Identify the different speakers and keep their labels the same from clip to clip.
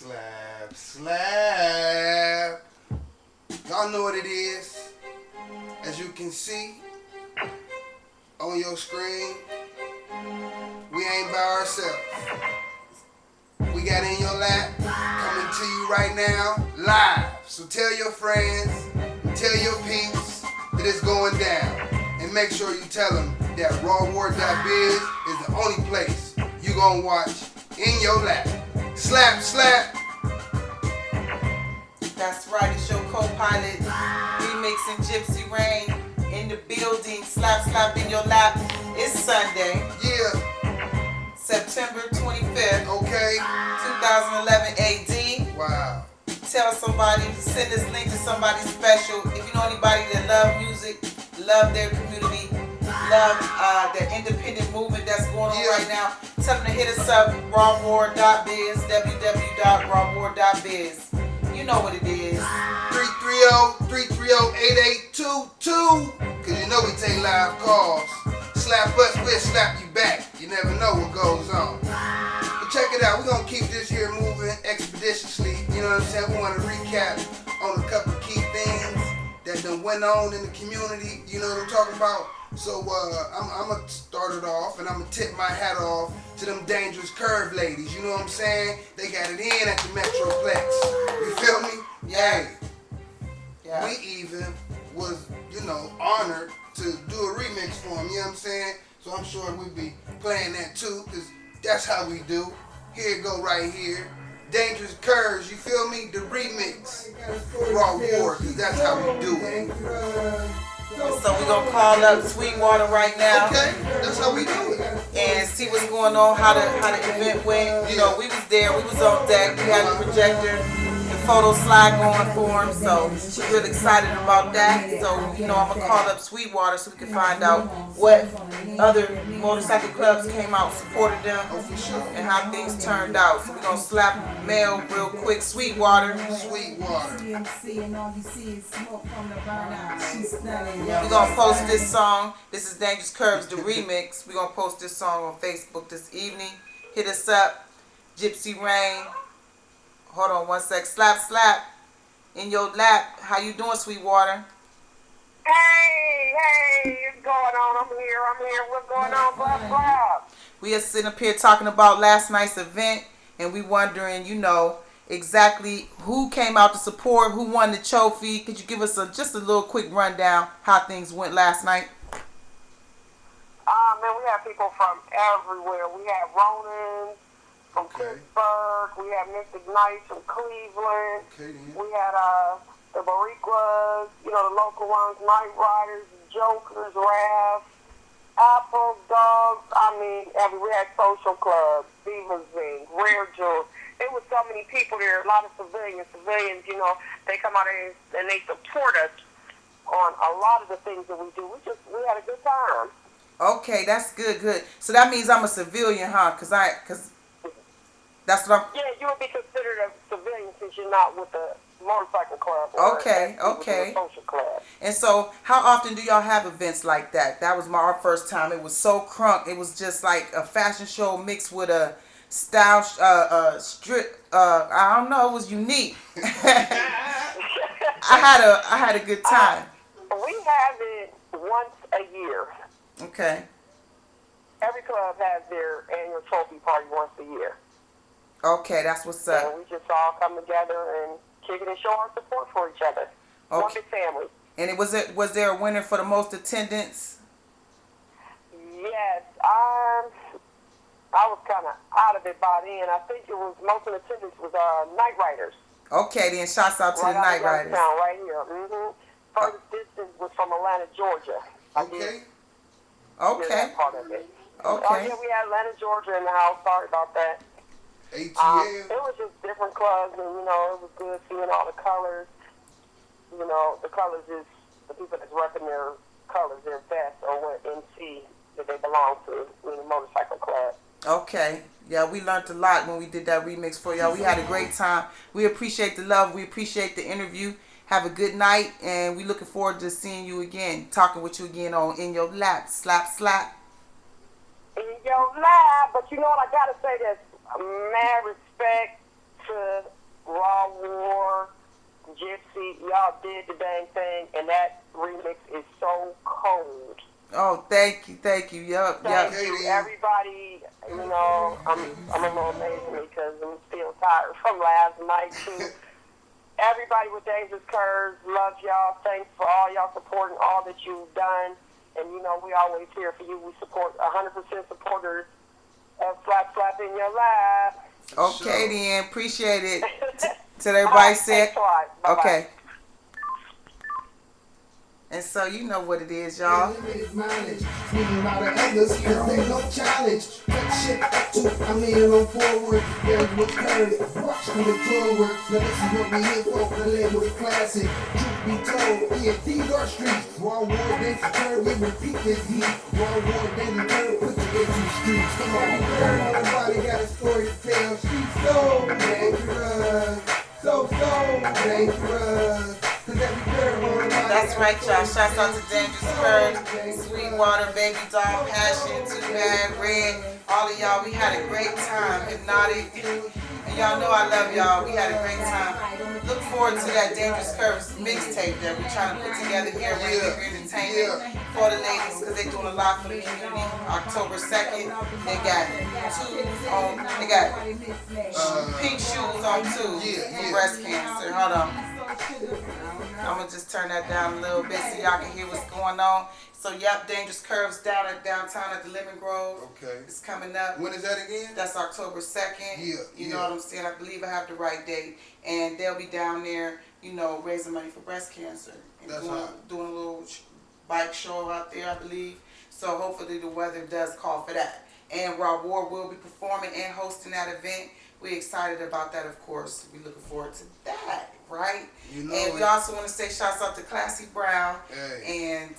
Speaker 1: Slap, slap. Y'all know what it is. As you can see on your screen, we ain't by ourselves. We got InYoLap coming to you right now, live. So tell your friends, and tell your peeps that it's going down. And make sure you tell them that rawwar.biz is the only place you gonna watch InYoLap. Slap, slap.
Speaker 2: That's right, it's your co-pilot, remixing Gypsy Rain in the building. Slap, slap in your lap. It's Sunday,
Speaker 1: Yeah,
Speaker 2: September 25th,
Speaker 1: okay.
Speaker 2: 2011 AD.
Speaker 1: Wow.
Speaker 2: Tell somebody, send this link to somebody special. If you know anybody that love music, love their community, love their independent movement that's going on right now, tell them to hit us up, rawwar.biz, www.rawwar.biz. You know what it is.
Speaker 1: 330-330-8822. Cause you know we take live calls. Slap us, we'll slap you back. You never know what goes on. But check it out, we're gonna keep this here moving expeditiously. You know what I'm saying? We wanna recap on a couple key things that done went on in the community. You know what I'm talking about? So I'm gonna start it off, and I'm gonna tip my hat off to them Dangerous Curve ladies. You know what I'm saying? They got it in at the Metroplex. You feel me?
Speaker 2: Yeah.
Speaker 1: Yeah. We even was, honored to do a remix for them. You know what I'm saying? So I'm sure we'll be playing that too, cause that's how we do. Here it go right here. Dangerous Curves, you feel me? The remix. Raw War, cause that's how we do it.
Speaker 2: So we're going to call up Sweetwater right now.
Speaker 1: Okay, that's how we do it.
Speaker 2: And see what's going on, how the event went. You know, we was there, we was on deck, we had the projector, the photo slide going for him, so she's really excited about that. So, I'm going to call up Sweetwater so we can find out what other motorcycle clubs came out, supported them, and how things turned out. So we're going to slap mail real quick. Sweetwater.
Speaker 1: Sweetwater.
Speaker 2: We're going to post this song. This is Dangerous Curves, the remix. We're going to post this song on Facebook this evening. Hit us up. Gypsy Rain. Hold on one sec. Slap, slap. InYoLap. How you doing, Sweetwater?
Speaker 3: Hey, what's going on? I'm here. What's going on? Blah, blah.
Speaker 2: We are sitting up here talking about last night's event, and we wondering, exactly who came out to support, who won the trophy. Could you give us just a little quick rundown how things went last night?
Speaker 3: Man, we had people from everywhere. We had Ronan from Pittsburgh. We had Mystic Knights from Cleveland. We had the Boricuas, the local ones, Night Riders, Jokers, Raft, Apple Dogs. We had Social Club, Divas Zing, Rare Jewels. It was so many people there, a lot of civilians, they come out and they support us on a lot of the things that we do. We had a good time.
Speaker 2: Okay, that's good. So that means I'm a civilian, huh? Cause that's what I'm...
Speaker 3: Yeah, you would be considered a civilian since you're not with the motorcycle club.
Speaker 2: Okay.
Speaker 3: The social club.
Speaker 2: And so, how often do y'all have events like that? That was our first time. It was so crunk. It was just like a fashion show mixed with a style strip. I don't know. It was unique. I had a good time.
Speaker 3: We have it once a year.
Speaker 2: Okay.
Speaker 3: Every club has their annual trophy party once a year.
Speaker 2: Okay, that's what's up.
Speaker 3: And we just all come together and kick it and show our support for each other.
Speaker 2: Okay.
Speaker 3: One big family.
Speaker 2: And was there a winner for the most attendance?
Speaker 3: Yes. I was kind of out of it by then. I think it was most of the attendance was Night Riders.
Speaker 2: Okay, then shouts out to the Night Riders.
Speaker 3: Right here. Furthest distance was from Atlanta, Georgia.
Speaker 1: Okay.
Speaker 3: That part of it.
Speaker 2: Okay.
Speaker 3: Oh yeah, we had Atlanta, Georgia in the house. Sorry about that.
Speaker 1: ATL.
Speaker 3: It was just different clubs, and it was good seeing all the colors. The colors is the people that's repping their colors, their vest, or what MC that they belong to in the motorcycle club.
Speaker 2: Okay. Yeah, we learned a lot when we did that remix for y'all. We had a great time. We appreciate the love. We appreciate the interview. Have a good night, and we looking forward to seeing you again, talking with you again on InYoLap. Slap, slap.
Speaker 3: InYoLap. But you know what? I got to say this. Mad respect to see, y'all did the dang thing, and that remix is so cold.
Speaker 2: Oh, thank you. Yup.
Speaker 3: Thank you, everybody. You know, I'm a little amazed because I'm still tired from last night too. Everybody with Dangerous Curves, love y'all. Thanks for all y'all support and all that you've done. And you know, we always here for you. We support 100% supporters of Slap in Your Lap.
Speaker 2: Okay, then. Appreciate it. Till everybody said, okay. And so you know what it is, y'all.
Speaker 4: Limited mileage, speaking about the others, cause they no challenge. Cut shit up to, I'm here on forward. There's what's current, watch from the tour work. Now this is what we here for, the label is classic. Truth be told, yeah, these are streets. Wall war, dance curve, we repeat this heat. Wall war, dance curve, put you into the streets. Come on, everybody got a story to tell. She's so dangerous, so dangerous.
Speaker 2: That's right, y'all. Shouts out to Dangerous Curves, Sweetwater, Baby Doll, Passion, Too Bad, Red. All of y'all, we had a great time. Hypnotic. And y'all know I love y'all. We had a great time. Look forward to that Dangerous Curves mixtape that we're trying to put together here at Rainmaker Entertainment for the ladies because they're doing a lot for the community. October 2nd, they got pink shoes on too for breast cancer. Hold on. I'm going to just turn that down a little bit so y'all can hear what's going on. So, yep, Dangerous Curves downtown at the Lemon Grove.
Speaker 1: Okay.
Speaker 2: It's coming up.
Speaker 1: When is that again?
Speaker 2: That's October 2nd.
Speaker 1: Yeah.
Speaker 2: You know what I'm saying? I believe I have the right date. And they'll be down there, you know, raising money for breast cancer. And doing a little bike show out there, I believe. So, hopefully the weather does call for that. And Raw War will be performing and hosting that event. We're excited about that, of course. We're looking forward to that, right?
Speaker 1: You know
Speaker 2: and we also want to say shouts out to Classy Brown.
Speaker 1: Hey.
Speaker 2: And,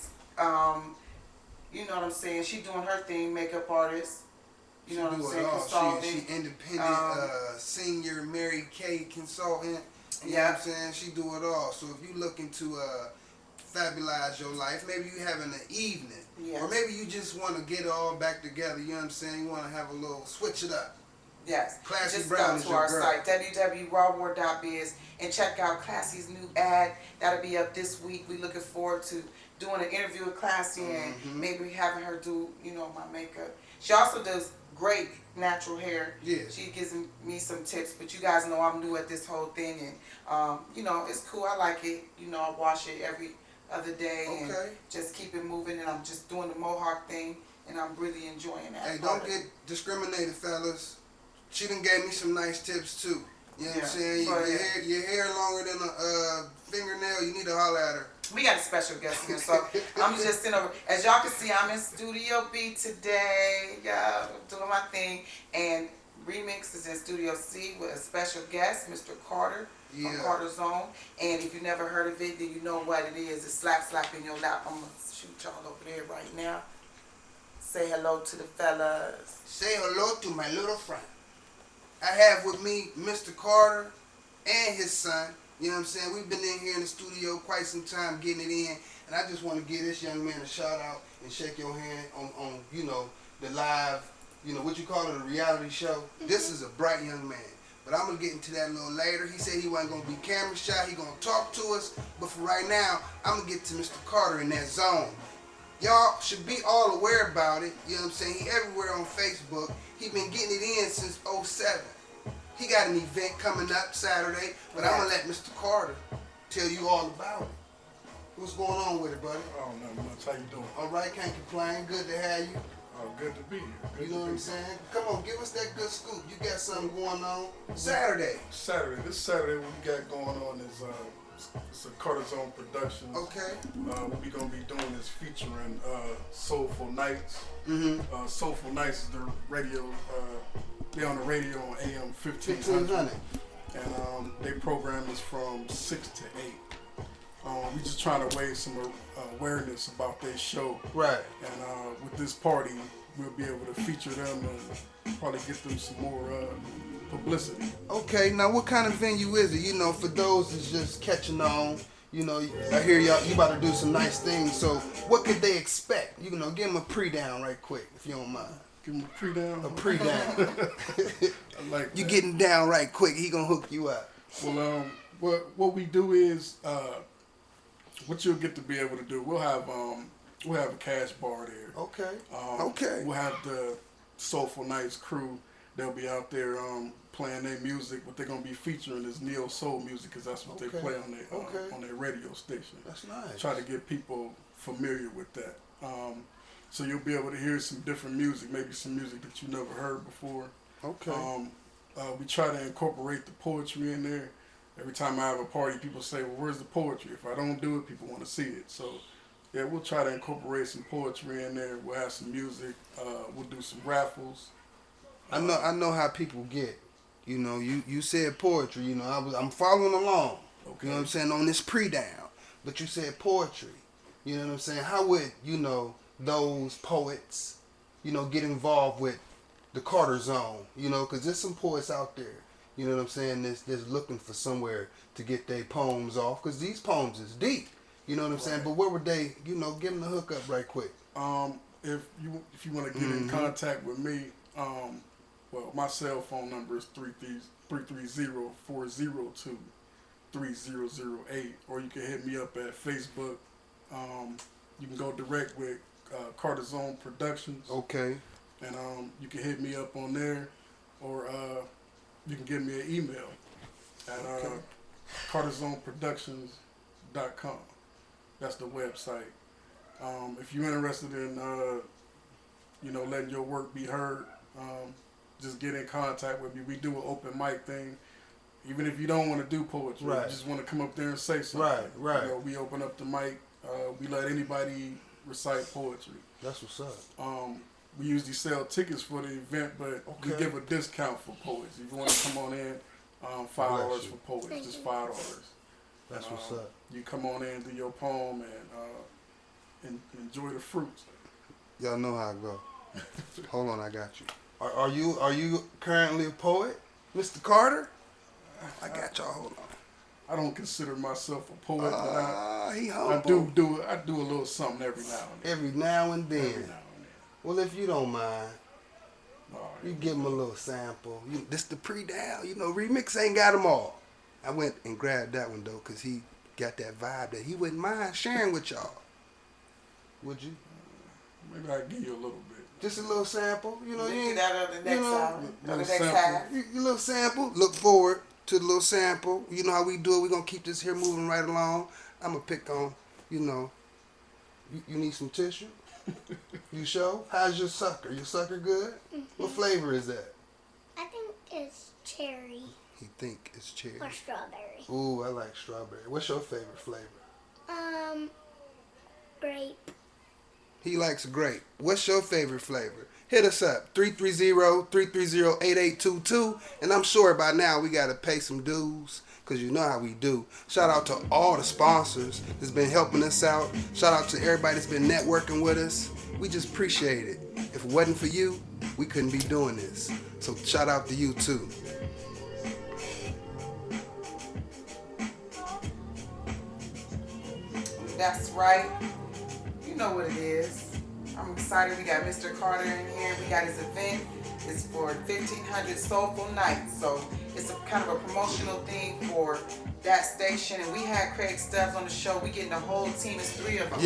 Speaker 2: you know what I'm saying? She doing her thing, makeup artist. You know what I'm saying? Consultant.
Speaker 1: She independent senior Mary Kay consultant. You know what I'm saying? She do it all. So if you looking to fabulize your life, maybe you having an evening.
Speaker 2: Yes.
Speaker 1: Or maybe you just want to get it all back together. You know what I'm saying? You want to have a little switch it up.
Speaker 2: Yes.
Speaker 1: Classy
Speaker 2: just
Speaker 1: Brown
Speaker 2: go to our site, www.rawwar.biz, and check out Classy's new ad. That'll be up this week. We're looking forward to doing an interview with Classy and maybe having her do, you know, my makeup. She also does great natural hair.
Speaker 1: Yeah.
Speaker 2: She gives me some tips, but you guys know I'm new at this whole thing, and you know, it's cool. I like it. You know, I wash it every other day and just keep it moving, and I'm just doing the mohawk thing, and I'm really enjoying that.
Speaker 1: Hey, don't get discriminated, fellas. She done gave me some nice tips too. You know what I'm saying? Your hair longer than a fingernail, you need to holler at her.
Speaker 2: We got a special guest here, so I'm just sitting over. As y'all can see, I'm in Studio B today. Yeah, doing my thing. And Remix is in Studio C with a special guest, Mr. Carter from Carter Zone. And if you never heard of it, then you know what it is. It's Slap in Your Lap. I'm going to shoot y'all over there right now. Say hello to the fellas.
Speaker 1: Say hello to my little friend. I have with me Mr. Carter and his son. You know what I'm saying? We've been in here in the studio quite some time getting it in. And I just want to give this young man a shout out and shake your hand on you know, the live, you know, what you call it, a reality show. This is a bright young man. But I'm going to get into that a little later. He said he wasn't going to be camera shy. He going to talk to us. But for right now, I'm going to get to Mr. Carter in that zone. Y'all should be all aware about it. You know what I'm saying? He everywhere on Facebook. He been getting it in since 07. He got an event coming up Saturday, but I'm going to let Mr. Carter tell you all about it. What's going on with it, buddy?
Speaker 5: Oh, not much. How you doing?
Speaker 1: All right, can't complain. Good to have you.
Speaker 5: Oh, good to be here. Good
Speaker 1: you know what I'm saying? Come on, give us that good scoop. You got something going on Saturday.
Speaker 5: This Saturday what we got going on is it's a Carter Zone production.
Speaker 1: Okay.
Speaker 5: What we gonna be doing is featuring Soulful Nights. Soulful Nights is the radio. They on the radio on AM 1500. And their program is from 6 to 8. We just trying to raise some awareness about their show.
Speaker 1: Right.
Speaker 5: And with this party, we'll be able to feature them and probably get them some more publicity.
Speaker 1: Okay, now what kind of venue is it? You know, for those that's just catching on, you know, I hear y'all, you about to do some nice things. So what could they expect? You know, give them a pre-down right quick, if you don't mind.
Speaker 5: Give them a pre-down?
Speaker 1: A pre-down.
Speaker 5: I like
Speaker 1: You getting down right quick, he gonna hook you up.
Speaker 5: Well, what we do is what you'll get to be able to do. We'll have a cash bar there.
Speaker 1: Okay. Okay.
Speaker 5: We'll have the Soulful Nights crew. They'll be out there playing their music. What they're gonna be featuring is neo soul music, because that's what they play on their radio station.
Speaker 1: That's nice.
Speaker 5: Try to get people familiar with that. So you'll be able to hear some different music, maybe some music that you never heard before.
Speaker 1: Okay.
Speaker 5: We try to incorporate the poetry in there. Every time I have a party, people say, well, where's the poetry? If I don't do it, people want to see it. So, yeah, we'll try to incorporate some poetry in there. We'll have some music. We'll do some raffles.
Speaker 1: I know how people get. You know, you said poetry. You know, I'm following along.
Speaker 5: Okay.
Speaker 1: You know what I'm saying, on this pre-down. But you said poetry. You know what I'm saying? How would, those poets, get involved with the Carter Zone? Because there's some poets out there, you know what I'm saying, that's looking for somewhere to get their poems off. Because these poems is deep, you know what I'm saying? But where would they, give them the hook up right quick?
Speaker 5: If you want to get in contact with me, well, my cell phone number is 330-402-3008, or you can hit me up at Facebook. You can go direct with Carter Zone Productions.
Speaker 1: Okay.
Speaker 5: And you can hit me up on there, or you can give me an email at CarterZoneProductions.com. That's the website. If you're interested in, letting your work be heard, just get in contact with me. We do an open mic thing. Even if you don't want to do poetry, you just want to come up there and say something.
Speaker 1: Right.
Speaker 5: We open up the mic. We let anybody recite poetry.
Speaker 1: That's what's up.
Speaker 5: We usually sell tickets for the event, but we give a discount for poets. If you want to come on in, $5 for poets, just $5.
Speaker 1: That's what's up.
Speaker 5: You come on in, do your poem, and enjoy the fruits.
Speaker 1: Y'all know how I go. Hold on, I got you. Are you currently a poet, Mr. Carter? I got y'all. Hold on.
Speaker 5: I don't consider myself a poet, but
Speaker 1: he
Speaker 5: I
Speaker 1: humble.
Speaker 5: do a little something every now and then.
Speaker 1: Every now and then.
Speaker 5: Every now and then.
Speaker 1: Well, if you don't mind,
Speaker 5: All right.
Speaker 1: you give them a little sample. This the pre-down, remix ain't got them all. I went and grabbed that one though, cause he got that vibe that he wouldn't mind sharing with y'all. Would you?
Speaker 5: Maybe I'll give you a little bit.
Speaker 1: Just a little sample, you
Speaker 2: get that on the next hour, on the next
Speaker 5: sample.
Speaker 2: half.
Speaker 1: You little sample. Look forward to the little sample. You know how we do it. We're gonna keep this here moving right along. I'm gonna pick on, you need some tissue? You sure? How's your sucker? Your sucker good? What flavor is that?
Speaker 6: I think it's cherry
Speaker 1: He think it's cherry.
Speaker 6: or strawberry.
Speaker 1: Ooh, I like strawberry. What's your favorite flavor?
Speaker 6: Grape.
Speaker 1: He likes grape. What's your favorite flavor? Hit us up, 330-330-8822. And I'm sure by now we got to pay some dues, because you know how we do. Shout out to all the sponsors that's been helping us out. Shout out to everybody that's been networking with us. We just appreciate it. If it wasn't for you, we couldn't be doing this. So shout out to you too.
Speaker 2: That's right. You know what it is. I'm excited. We got Mr. Carter in here. We got his event. It's for 1,500 Soulful Nights. So it's a kind of a promotional thing for that station. And we had Craig Stubbs on the show. We getting the whole team. It's 3 of them.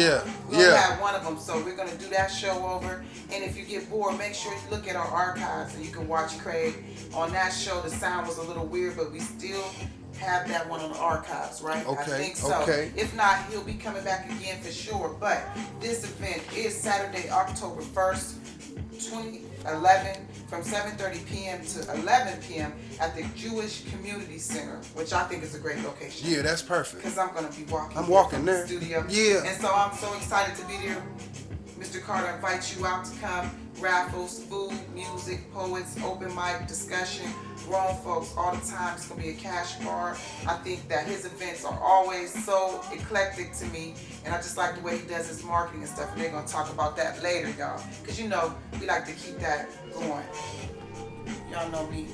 Speaker 2: We only had one of them. So we're going to do that show over. And if you get bored, make sure you look at our archives and you can watch Craig on that show. The sound was a little weird, but we still have that one on the archives, right?
Speaker 1: Okay,
Speaker 2: I think so.
Speaker 1: okay.
Speaker 2: If not, he'll be coming back again for sure. But this event is Saturday, October 1st, 2011, from 7:30 p.m. to 11 p.m. at the Jewish Community Center, which I think is a great location.
Speaker 1: Yeah, that's perfect.
Speaker 2: Because I'm going to be walking.
Speaker 1: I'm walking
Speaker 2: from
Speaker 1: there.
Speaker 2: The studio.
Speaker 1: Yeah.
Speaker 2: And so I'm so excited to be there. Mr. Carter invites you out to come. Raffles, food, music, poets, open mic, discussion, grown folks all the time. It's going to be a cash bar. I think that his events are always so eclectic to me, and I just like the way he does his marketing and stuff, and they're going to talk about that later, y'all. Because, we like to keep that going. Y'all know me.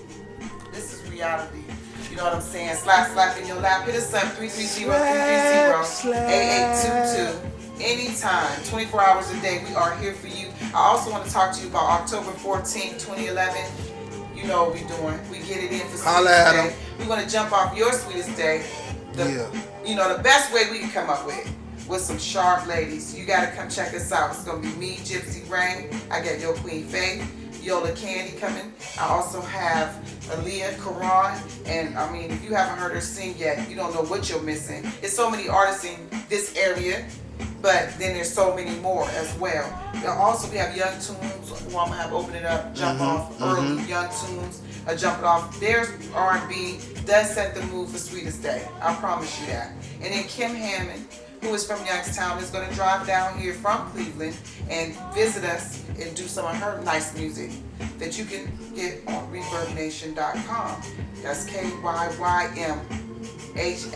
Speaker 2: This is reality. You know what I'm saying? Slap in your lap. Hit us up, 330-330-8822. Anytime, 24 hours a day, we are here for you. I also want to talk to you about October 14th, 2011. You know what we're doing. We get it in for
Speaker 1: Holla at 'em.
Speaker 2: we want to jump off your sweetest day. You know, the best way we can come up with some sharp ladies. You got to come check us out. It's going to be me, Gypsy Rain. I got Yo Queen Faith, Yola Candy coming. I also have Aaliyah Karan. And I mean, if you haven't heard her sing yet, you don't know what you're missing. There's so many artists in this area, but then there's so many more as well. Also, we have Young Tunes, who I'm going to have open it up, jump off early. Young Tunes are jumping off. Their R&B does set the mood for Sweetest Day. I promise you that. And then Kim Hammond, who is from Youngstown, is going to drive down here from Cleveland and visit us and do some of her nice music that you can get on ReverbNation.com. That's KYMHAMMOND. Kim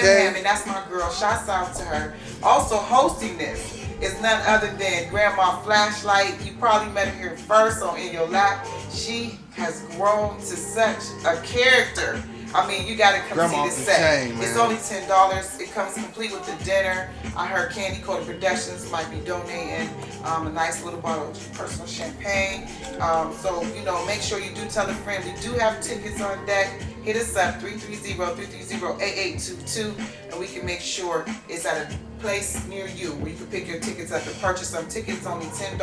Speaker 2: Hammond, that's my girl. Shouts out to her. Also hosting this is none other than Grandma Flashlight. You probably met her here first on InYoLap. She has grown to such a character. I mean, you gotta come see this set. It's only $10. It comes complete with the dinner. I heard Candy Coated Productions might be donating a nice little bottle of personal champagne. So, you know, make sure you do tell a friend. We do have tickets on deck. Hit us up, 330-330-8822, and we can make sure it's at a place near you where you can pick your tickets up and purchase some tickets, only $10.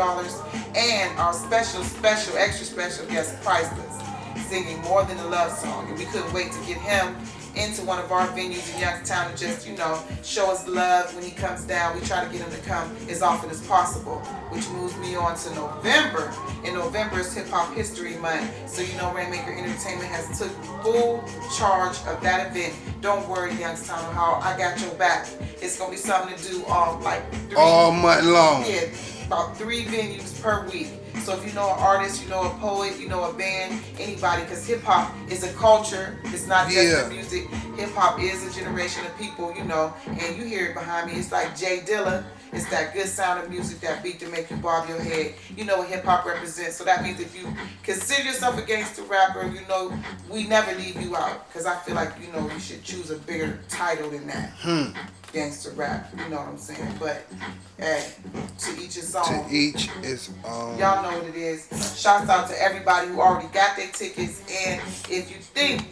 Speaker 2: And our extra special guest, Priceless, singing More Than a Love Song. And we couldn't wait to get him into one of our venues in Youngstown and just, you know, show us love when he comes down. We try to get him to come as often as possible, which moves me on to November. In November is Hip Hop History Month, so you know Rainmaker Entertainment has took full charge of that event. Don't worry, Youngstown, how I got your back. It's gonna be something to do all
Speaker 1: month long.
Speaker 2: Yeah, about 3 venues per week. So if you know an artist, you know a poet, you know a band, anybody, because hip-hop is a culture. It's not just the music. Hip-hop is a generation of people, you know, and you hear it behind me. It's like Jay Dilla. It's that good sound of music, that beat to make you bob your head. You know what hip-hop represents. So that means if you consider yourself a gangster rapper, you know, we never leave you out. Because I feel like, you know, you should choose a bigger title than that. Gangster rap, you know what I'm saying? But hey, to each his own.
Speaker 1: To each his own.
Speaker 2: Y'all know what it is. Shouts out to everybody who already got their tickets. And if you think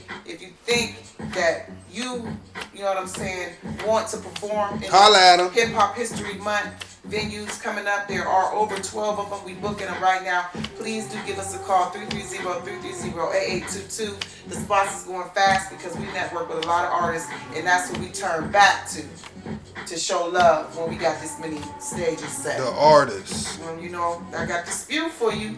Speaker 2: that you know what I'm saying, want to perform in Hip Hop History Month venues coming up, there are over 12 of them. We booking them right now. Please do give us a call, 330-330-8822. The spots is going fast because we network with a lot of artists, and that's what we turn back to show love when we got this many stages set.
Speaker 1: The artists.
Speaker 2: You know, I got the spew for you.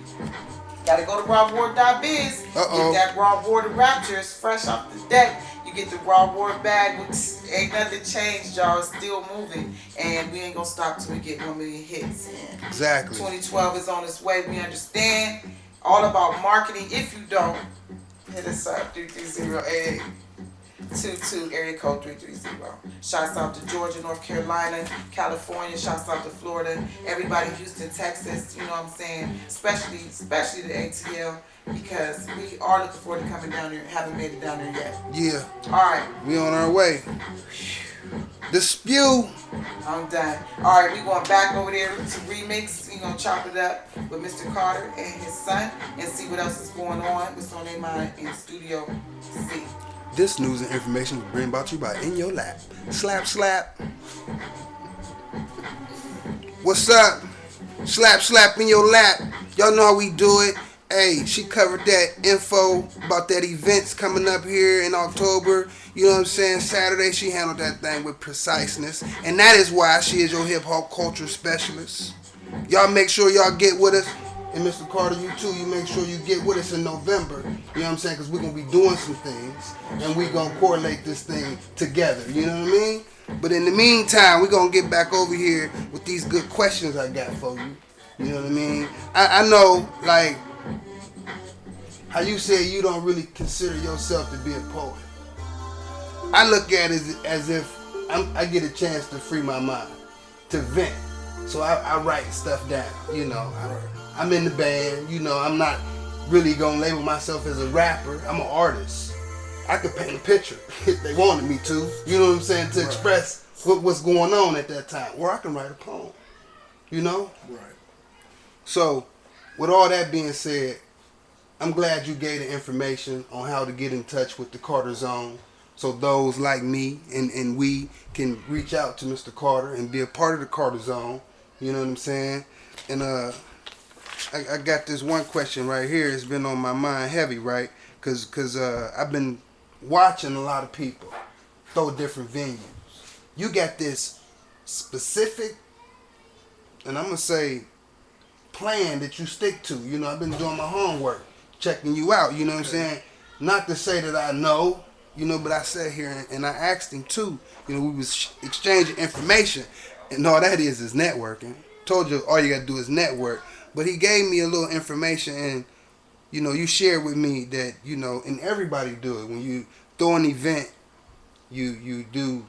Speaker 2: Gotta go to rawward.biz. Get that Raw Ward Raptors fresh off the deck. You get the Raw Ward bag. Ain't nothing changed, y'all. It's still moving. And we ain't gonna stop till we get 1 million hits. And
Speaker 1: exactly.
Speaker 2: 2012 is on its way. We understand. All about marketing. If you don't, hit us up, 330-8822, area code 330. Shouts out to Georgia, North Carolina, California. Shouts out to Florida. Everybody in Houston, Texas. You know what I'm saying? Especially the ATL, because we are looking forward to coming down there. Haven't made it down there yet.
Speaker 1: Yeah.
Speaker 2: All right.
Speaker 1: We on our way. The spew.
Speaker 2: I'm done. All right, we going back over there to remix. We gonna chop it up with Mr. Carter and his son and see what else is going on. What's on their mind in Studio C.
Speaker 1: This news and information was brought about to you by InYoLap. Slap, slap. What's up? Slap, slap in your lap. Y'all know how we do it. Hey, she covered that info about that events coming up here in October. You know what I'm saying? Saturday, she handled that thing with preciseness. And that is why she is your hip-hop culture specialist. Y'all make sure y'all get with us. And Mr. Carter, you too, you make sure you get with us in November. You know what I'm saying? Because we're going to be doing some things. And we're going to correlate this thing together. You know what I mean? But in the meantime, we're going to get back over here with these good questions I got for you. You know what I mean? I know, like, how you say you don't really consider yourself to be a poet. I look at it as if I get a chance to free my mind, to vent. So I write stuff down, you know. I'm in the band, you know. I'm not really going to label myself as a rapper. I'm an artist. I could paint a picture if they wanted me to, you know what I'm saying, to express what's going on at that time. Or I can write a poem, you know.
Speaker 5: Right.
Speaker 1: So, with all that being said, I'm glad you gave the information on how to get in touch with the Carter Zone, so those like me and we can reach out to Mr. Carter and be a part of the Carter Zone. You know what I'm saying? And I got this one question right here. It's been on my mind heavy, right? Cause I've been watching a lot of people throw different venues. You got this specific, and I'm gonna say, plan that you stick to. You know, I've been doing my homework, checking you out. You know what I'm saying? Not to say that I know, you know, but I sat here and I asked him too. You know, we was exchanging information, and all that is networking. Told you all you gotta do is network. But he gave me a little information, and you know, you shared with me that, you know, and everybody do it. When you throw an event, you do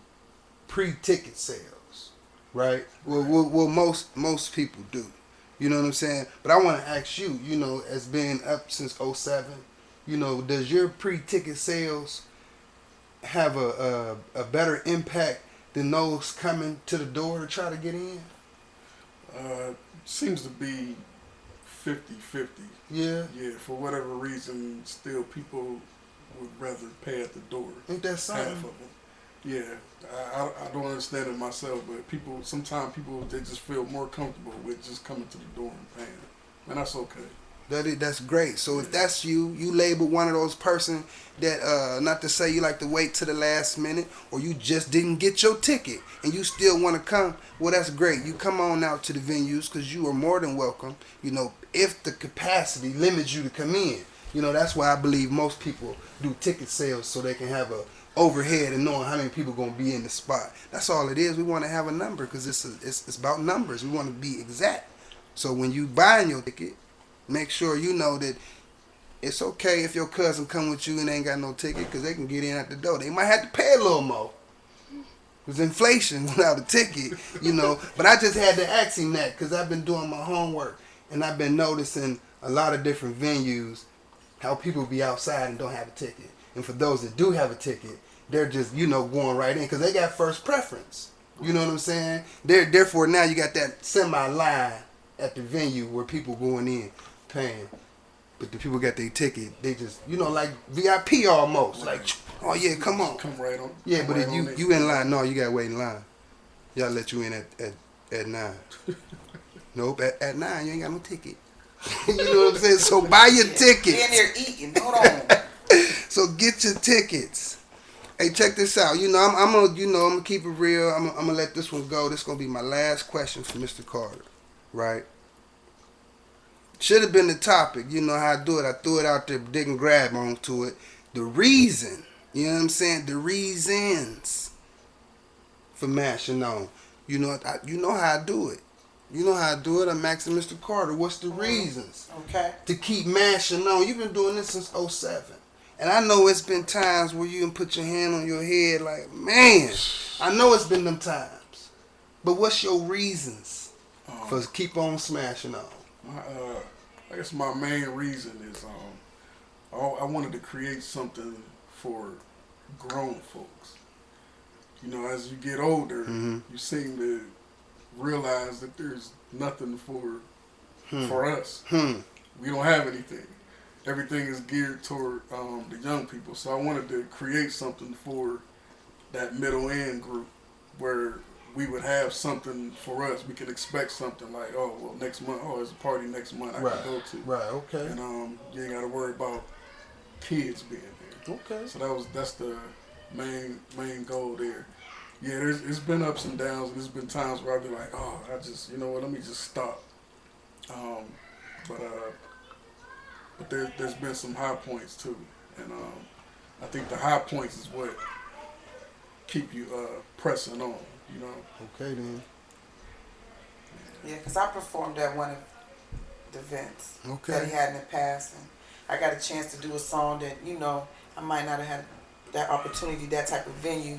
Speaker 1: pre-ticket sales, right? Well, most people do. You know what I'm saying? But I want to ask you, you know, as being up since '07, you know, does your pre-ticket sales have a better impact than those coming to the door to try to get in?
Speaker 5: Seems to be 50-50.
Speaker 1: Yeah.
Speaker 5: Yeah, for whatever reason, still people would rather pay at the door.
Speaker 1: Ain't that
Speaker 5: Half
Speaker 1: something?
Speaker 5: of them. Yeah, I don't understand it myself, but sometimes people, they just feel more comfortable with just coming to the door and paying. And that's okay.
Speaker 1: That's great. So if that's you label one of those person that, not to say you like to wait to the last minute, or you just didn't get your ticket and you still want to come, well, that's great. You come on out to the venues because you are more than welcome, you know, if the capacity limits you to come in. You know, that's why I believe most people do ticket sales so they can have a overhead and knowing how many people going to be in the spot. That's all it is. We want to have a number because it's about numbers. We want to be exact. So when you buying your ticket, make sure you know that it's okay if your cousin come with you and they ain't got no ticket, because they can get in at the door. They might have to pay a little more. Because inflation without a ticket, you know. But I just had to ask him that because I've been doing my homework and I've been noticing a lot of different venues how people be outside and don't have a ticket. And for those that do have a ticket, they're just, you know, going right in because they got first preference. You know what I'm saying? Therefore, now you got that semi-line at the venue where people going in paying. But the people got their ticket, they just, you know, like VIP almost. Like, oh yeah, come on.
Speaker 5: Come right on.
Speaker 1: Yeah, but
Speaker 5: right
Speaker 1: if you in line, no, you got to wait in line. Y'all let you in at 9. Nope, at 9, you ain't got no ticket. You know what I'm saying? So buy your tickets.
Speaker 2: Be in there eating. Hold on.
Speaker 1: So get your tickets. Hey, check this out. You know, I'm gonna keep it real. I'm gonna let this one go. This is gonna be my last question for Mr. Carter, right? Should have been the topic. You know how I do it. I threw it out there, but didn't grab onto it. The reason, you know what I'm saying? The reasons for mashing on. You know how I do it. You know how I do it. I'm asking Mr. Carter, what's the reasons to keep mashing on? You've been doing this since '07. And I know it's been times where you can put your hand on your head like, man, I know it's been them times. But what's your reasons for keep on smashing on?
Speaker 5: I guess my main reason is I wanted to create something for grown folks. You know, as you get older, you seem to realize that there's nothing for us. We don't have anything. Everything is geared toward the young people. So I wanted to create something for that middle end group where we would have something for us. We could expect something like, oh, well, next month, there's a party next month I can go to.
Speaker 1: Right, okay.
Speaker 5: And you ain't got to worry about kids being there.
Speaker 1: Okay.
Speaker 5: So that's the main goal there. Yeah, it's been ups and downs, and there's been times where I've been like, oh, I just, you know what, let me just stop. But there's been some high points too, and I think the high points is what keep you pressing on, you know.
Speaker 1: Okay then.
Speaker 2: Yeah, because I performed at one of the events that he had in the past, and I got a chance to do a song that, you know, I might not have had that opportunity, that type of venue.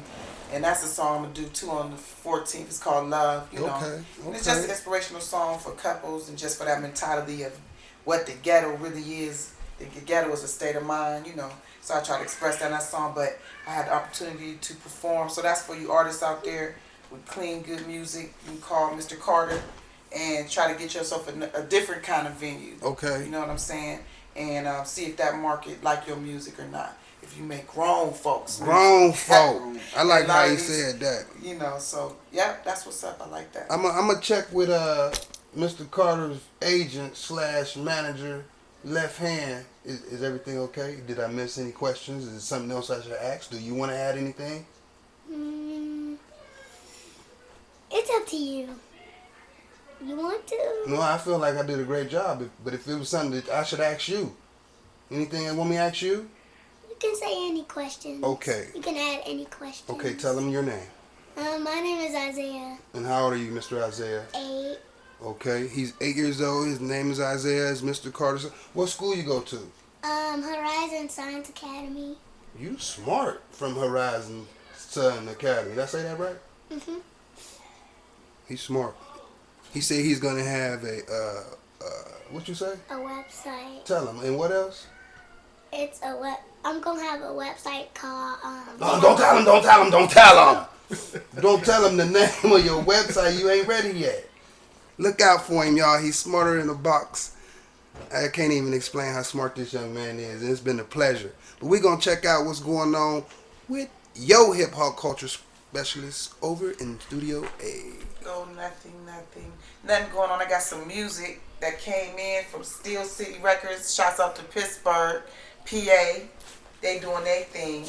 Speaker 2: And that's a song I'm going to do too on the 14th. It's called Love, you know. And it's just an inspirational song for couples and just for that mentality of what the ghetto really is. The ghetto is a state of mind, you know. So I try to express that in that song, but I had the opportunity to perform. So that's for you artists out there with clean, good music. You can call Mr. Carter and try to get yourself a different kind of venue.
Speaker 1: Okay.
Speaker 2: You know what I'm saying? and see if that market like your music or not. If you make grown folks.
Speaker 1: Grown folk. I like how you
Speaker 2: ladies,
Speaker 1: said that.
Speaker 2: You know, so yeah, that's what's up. I like that.
Speaker 1: I'm gonna check with Mr. Carter's agent / manager, left hand. Is everything okay? Did I miss any questions? Is there something else I should ask? Do you want to add anything?
Speaker 6: It's up to you. You want to?
Speaker 1: No, I feel like I did a great job. But if it was something that I should ask you, anything I want me to ask you?
Speaker 6: You can say any questions.
Speaker 1: Okay.
Speaker 6: You can add any questions.
Speaker 1: Okay, tell them your name.
Speaker 6: My name is Isaiah.
Speaker 1: And how old are you, Mr. Isaiah?
Speaker 6: 8.
Speaker 1: Okay, he's 8 years old. His name is Isaiah. Is Mr. Carter. What school you go to?
Speaker 6: Horizon Science Academy.
Speaker 1: You smart from Horizon Sun Academy. Did I say that right?
Speaker 6: Mhm.
Speaker 1: He's smart. He said he's gonna have a what you say?
Speaker 6: A website.
Speaker 1: Tell him. And what else?
Speaker 6: It's I'm gonna have a website called
Speaker 1: Don't tell him. Don't tell him. Don't tell him. Don't tell him the name of your website. You ain't ready yet. Look out for him, y'all. He's smarter than a box. I can't even explain how smart this young man is, and it's been a pleasure. But we're gonna check out what's going on with your hip hop culture specialist over in Studio A.
Speaker 2: Oh, nothing going on. I got some music that came in from Steel City Records. Shouts out to Pittsburgh, PA. They doing their thing,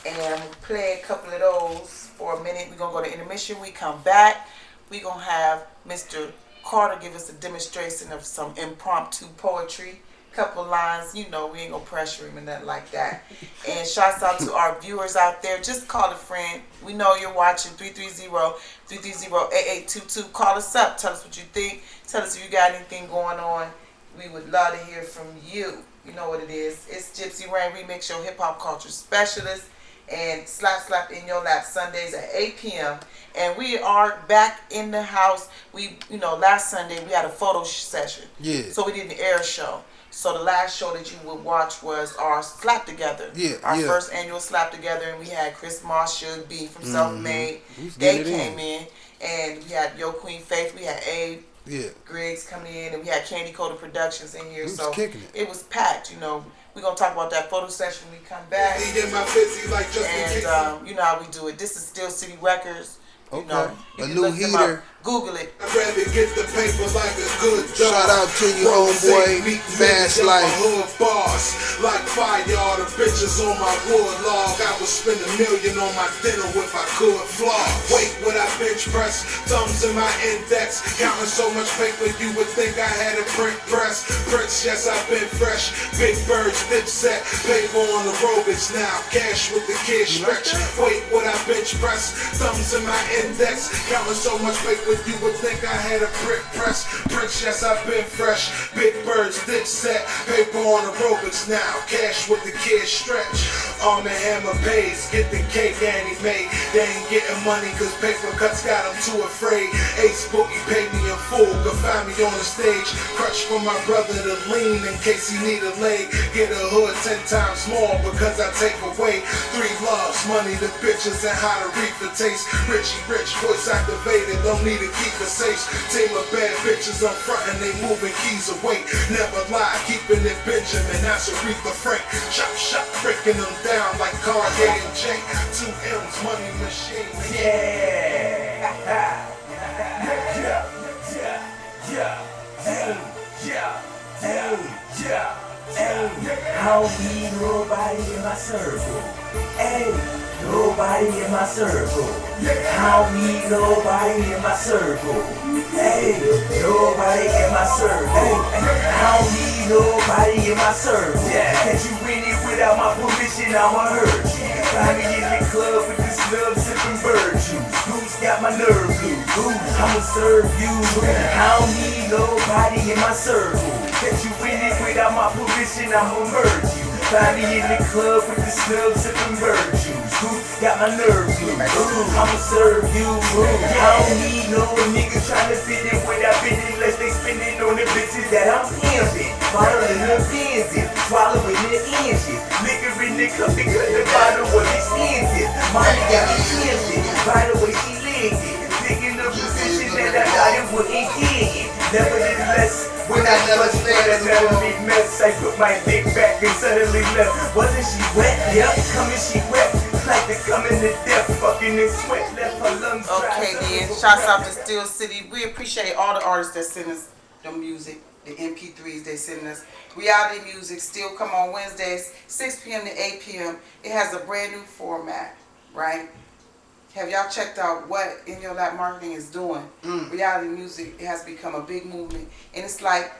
Speaker 2: and I'm gonna play a couple of those for a minute. We're gonna go to intermission. We come back. We're gonna have Mr. Carter give us a demonstration of some impromptu poetry. Couple lines, you know, we ain't gonna pressure him and nothing like that. And shouts out to our viewers out there. Just call a friend. We know you're watching. 330-330-8822. Call us up. Tell us what you think. Tell us if you got anything going on. We would love to hear from you. You know what it is. It's Gypsy Rain Remix, your hip hop culture specialist. And Slap InYoLap Sundays at 8 p.m. And we are back in the house. Last Sunday we had a photo session.
Speaker 1: Yeah.
Speaker 2: So we did an air show. So the last show that you would watch was our Slap Together.
Speaker 1: Yeah.
Speaker 2: Our first annual Slap Together, and we had Chris Moss, Suge B from Self-Made. They came in, and we had Yo Queen Faith. We had Abe.
Speaker 1: Yeah.
Speaker 2: Griggs coming in, and we had Candy Coated Productions in here.
Speaker 1: So kicking
Speaker 2: it was packed. We're going to talk about that photo session when we come back. And you know how we do it. This is Steel City Records. You know,
Speaker 1: a new heater.
Speaker 2: Google it.
Speaker 7: I'd rather get the paper like a good dog.
Speaker 1: Shout out to you, homeboy. Fast life.
Speaker 7: Hood bars like fire, all the bitches on my wood log. I would spend $1 million on my dinner if I could flog. Weight when I bench press, thumbs in my index. Counting so much paper you would think I had a print press. Prince, yes, I've been fresh. Big birds, dip set. Paper on the aerobics now. Cash with the kid stretch. Weight when I bench press, thumbs in my index. Counting so much paper you would think I had a print press. Prince, yes, I've been fresh. Big birds, dip set. Paper on aerobics now. Cash with the kid stretch. Arm and Hammer pays. Get the cake Annie made. They ain't getting money cause paper cuts got them too afraid. Ace Boogie paid me in full. Could find me on the stage. Crutch for my brother to lean in case he need a leg. Get a hood 10 times more because I take away 3 loves. Money, the bitches, and how to reap the taste. Richie Rich, voice activated. Don't need to keep it safe. Team of bad bitches up front and they moving keys away. Never lie, keeping it Benjamin. That's Aretha Frank. Chop, breaking them down like Cartier and Jake. 2 M's, money machine.
Speaker 8: I don't need nobody in my circle. Hey, nobody in my circle. I don't need nobody in my circle. Hey, nobody in my circle. I don't need nobody in my circle. Can't you win it without my permission? I'ma hurt you. Find me in the club with this love sipping bird juice. Who's got my nerve blue? I'ma serve you. I don't need nobody in my circle. Can't you win it without my permission? I'ma merge you. Find me in the club with the snub sipping bird juice. Who got my nerves loose? I'ma serve you. I don't need no nigga tryna fit in without fitting unless they spending on the bitches that I'm pimping. Bottling the Benzes, swallowing the engine. Liquor in the cup because the bottle was expensive. Mommy got me tempted, by the way she licked it. Picking the position that I thought it wouldn't get it. Nevertheless, when I never stand, I never be mess. I I put my dick back and suddenly left. Wasn't she wet? Yep, coming she wet. Like the coming to death, fucking in sweat, left her lungs dry.
Speaker 2: Okay, then. Shouts out to Steel City. We appreciate all the artists that send us the music, the MP3s they send us. Reality music still come on Wednesdays, 6 p.m. to 8 p.m. It has a brand new format, right? Have y'all checked out what InYoLap Marketing is doing? Reality music, it has become a big movement. And it's like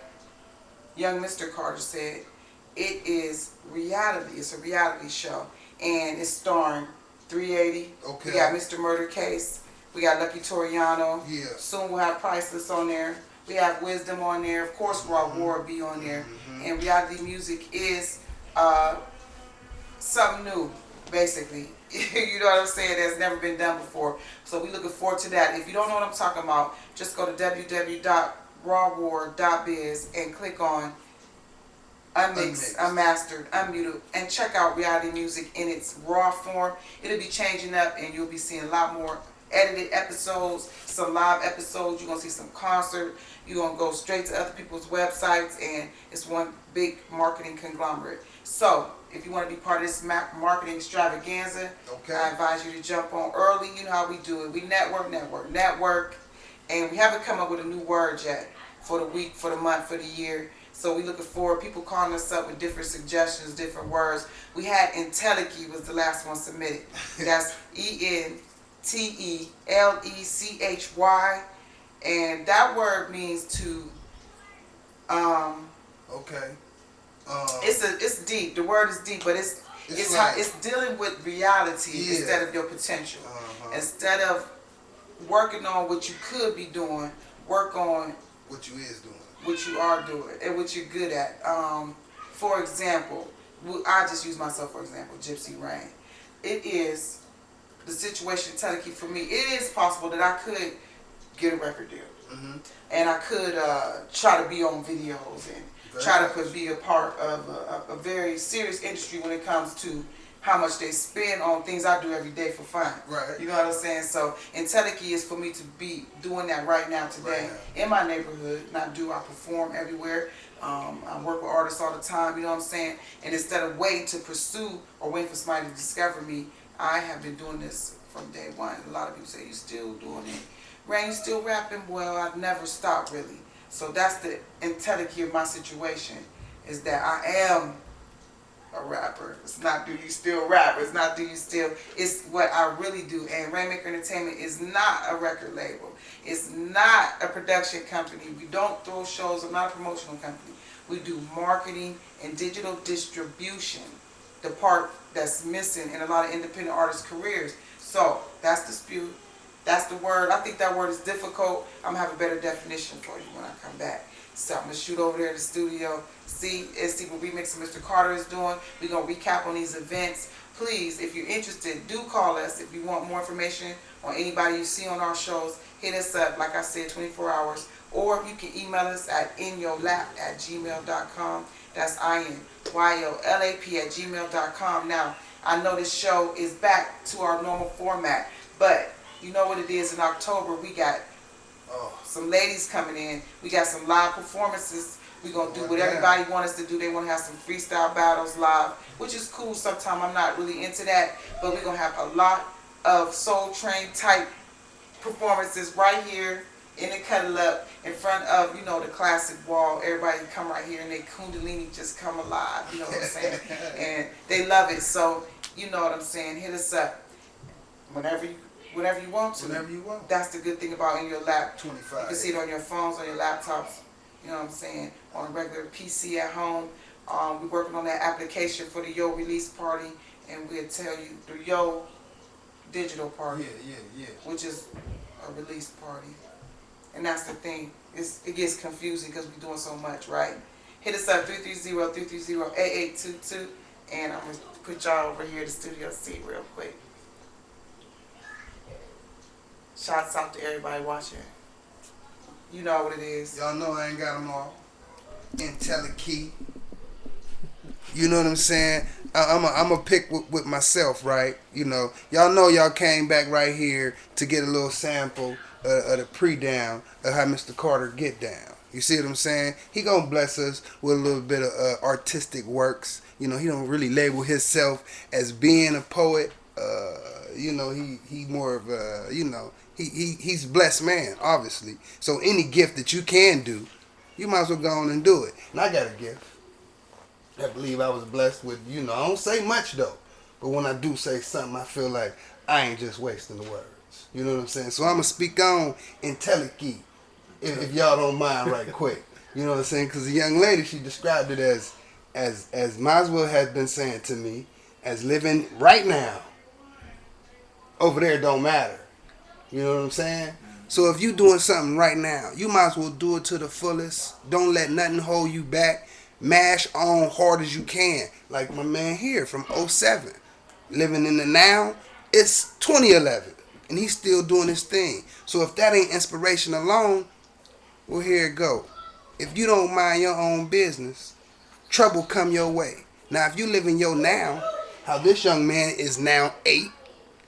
Speaker 2: young Mr. Carter said, it is reality. It's a reality show. And it's starring 380.
Speaker 1: Okay.
Speaker 2: We got Mr. Murder Case. We got Lucky Toriano.
Speaker 1: Yeah.
Speaker 2: Soon we'll have Priceless on there. We have Wisdom on there. Of course, Raw War will be on there. And reality music is something new, basically. You know what I'm saying? That's never been done before. So we're looking forward to that. If you don't know what I'm talking about, just go to www.rawwar.biz and click on Unmixed, Unmastered, Unmuted, and check out reality music in its raw form. It'll be changing up and you'll be seeing a lot more edited episodes, some live episodes. You're going to see some concert. You're going to go straight to other people's websites, and it's one big marketing conglomerate. So if you want to be part of this marketing extravaganza, I advise you to jump on early. You know how we do it. We network, and we haven't come up with a new word yet for the week, for the month, for the year. So we looking forward, people calling us up with different suggestions, different words. We had InTelechy was the last one submitted. That's ENTELECHY. And that word means to, it's deep. The word is deep, but it's dealing with reality instead of your potential. Instead of working on what you could be doing, work on
Speaker 1: what you is doing.
Speaker 2: What you are doing and what you're good at. For example, I just use myself for example, Gypsy Rain. It is the situation Telechy for me. It is possible that I could get a record deal, and I could try to be on videos and try to be a part of a very serious industry when it comes to how much they spend on things I do every day for fun.
Speaker 1: Right.
Speaker 2: You know what I'm saying? So, InTelechy is for me to be doing that right now today in my neighborhood. I perform everywhere. I work with artists all the time, you know what I'm saying? And instead of waiting to pursue or waiting for somebody to discover me, I have been doing this from day one. A lot of people say, you still doing it? Rain, you still rapping? Well, I've never stopped really. So that's the InTelechy of my situation, is that I am a rapper. It's not do you still rap. It's not do you still. It's what I really do. And Rainmaker Entertainment is not a record label. It's not a production company. We don't throw shows. I'm not a promotional company. We do marketing and digital distribution, the part that's missing in a lot of independent artists' careers. So that's the spew. That's the word. I think that word is difficult. I'm going to have a better definition for you when I come back. So I'm going to shoot over there to the studio, see what Remix and Mr. Carter is doing. We're going to recap on these events. Please, if you're interested, do call us. If you want more information on anybody you see on our shows, hit us up, like I said, 24 hours. Or you can email us at InYoLap@gmail.com. That's INYOLAP@gmail.com. Now, I know this show is back to our normal format, but you know what it is. In October, we got some ladies coming in. We got some live performances. We're going to do what everybody wants us to do. They want to have some freestyle battles live, which is cool. Sometimes I'm not really into that, but we're going to have a lot of Soul Train type performances right here in the Cuddle Up in front of, you know, the classic wall. Everybody come right here and they Kundalini just come alive, you know what I'm saying? And they love it. So, you know what I'm saying? Hit us up whenever you want to.
Speaker 1: Whenever you want.
Speaker 2: That's the good thing about InYoLap.
Speaker 1: 25.
Speaker 2: You can see it on your phones, on your laptops, you know what I'm saying, on a regular PC at home. We're working on that application for the Yo release party, and we'll tell you the Yo digital party, which is a release party. And that's the thing. It gets confusing because we're doing so much, right? Hit us up 330-330-8822, and I'm going to put y'all over here in the studio seat real quick. Shouts out to everybody watching. You know what it is.
Speaker 1: Y'all know I ain't got them all. InTelechy. You know what I'm saying? I'm a pick with myself, right? You know, y'all came back right here to get a little sample of the pre-down of how Mr. Carter get down. You see what I'm saying? He gonna bless us with a little bit of artistic works. You know, he don't really label himself as being a poet. You know, he more of a, you know, he's a blessed man, obviously. So any gift that you can do, you might as well go on and do it. And I got a gift. I believe I was blessed with, you know, I don't say much though. But when I do say something, I feel like I ain't just wasting the words. You know what I'm saying? So I'm going to speak on InYoLap, if y'all don't mind right quick. You know what I'm saying? Because the young lady, she described it as Maswell has been saying to me, as living right now. Over there don't matter. You know what I'm saying? So if you doing something right now, you might as well do it to the fullest. Don't let nothing hold you back. Mash on hard as you can. Like my man here from '07. Living in the now, it's 2011. And he's still doing his thing. So if that ain't inspiration alone, well, here it go. If you don't mind your own business, trouble come your way. Now, if you live in your now, how this young man is now 8,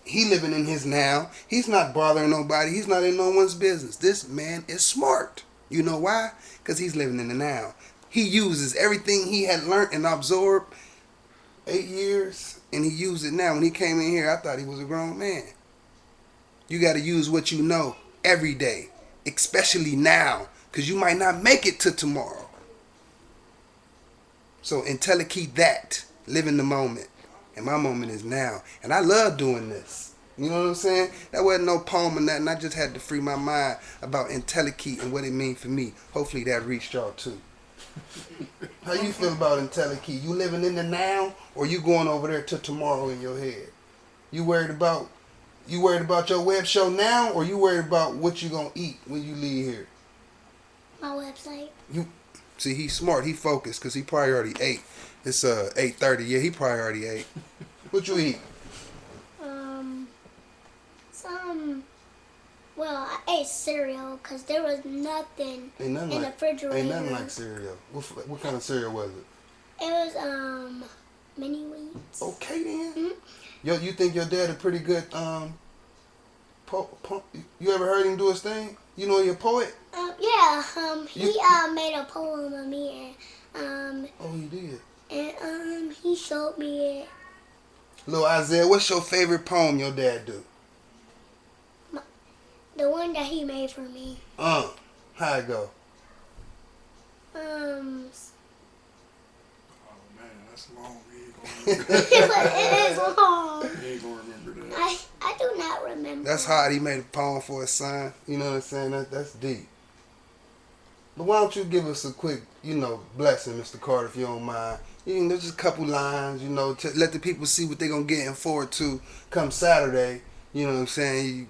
Speaker 1: he living in his now. He's not bothering nobody. He's not in no one's business. This man is smart. You know why? Because he's living in the now. He uses everything he had learned and absorbed 8 years, and he used it now. When he came in here, I thought he was a grown man. You got to use what you know every day, especially now, because you might not make it to tomorrow. So InYoLap that, live in the moment. And my moment is now. And I love doing this. You know what I'm saying? That wasn't no poem or nothing. I just had to free my mind about InYoLap and what it means for me. Hopefully that reached y'all too. How you feel about InYoLap? You living in the now, or you going over there to tomorrow in your head? You worried about your web show now, or you worried about what you gonna eat when you leave here?
Speaker 6: My website.
Speaker 1: You see, he's smart. He focused because he probably already ate. It's 8:30. Yeah, he probably already ate. What you eat?
Speaker 6: Well, I ate cereal because there was nothing in the refrigerator.
Speaker 1: Ain't nothing like cereal. What kind of cereal was it?
Speaker 6: It was mini wheats.
Speaker 1: Okay then.
Speaker 6: Mm-hmm.
Speaker 1: Yo, you think your dad a pretty good you ever heard him do his thing? You know he a poet?
Speaker 6: Yeah. He made a poem of me and
Speaker 1: oh, he did.
Speaker 6: And he showed me it.
Speaker 1: Lil Isaiah, what's your favorite poem your dad do?
Speaker 6: The one that he made for me.
Speaker 1: How it go?
Speaker 5: Oh man, that's long. We ain't gonna remember
Speaker 6: It is long.
Speaker 5: We ain't gonna remember that.
Speaker 6: I do not remember.
Speaker 1: That's hard. He made a poem for his son. You know what I'm saying? That's deep. But why don't you give us a quick, blessing, Mr. Carter, if you don't mind. There's just a couple lines, to let the people see what they're going to get forward to come Saturday. You know what I'm saying?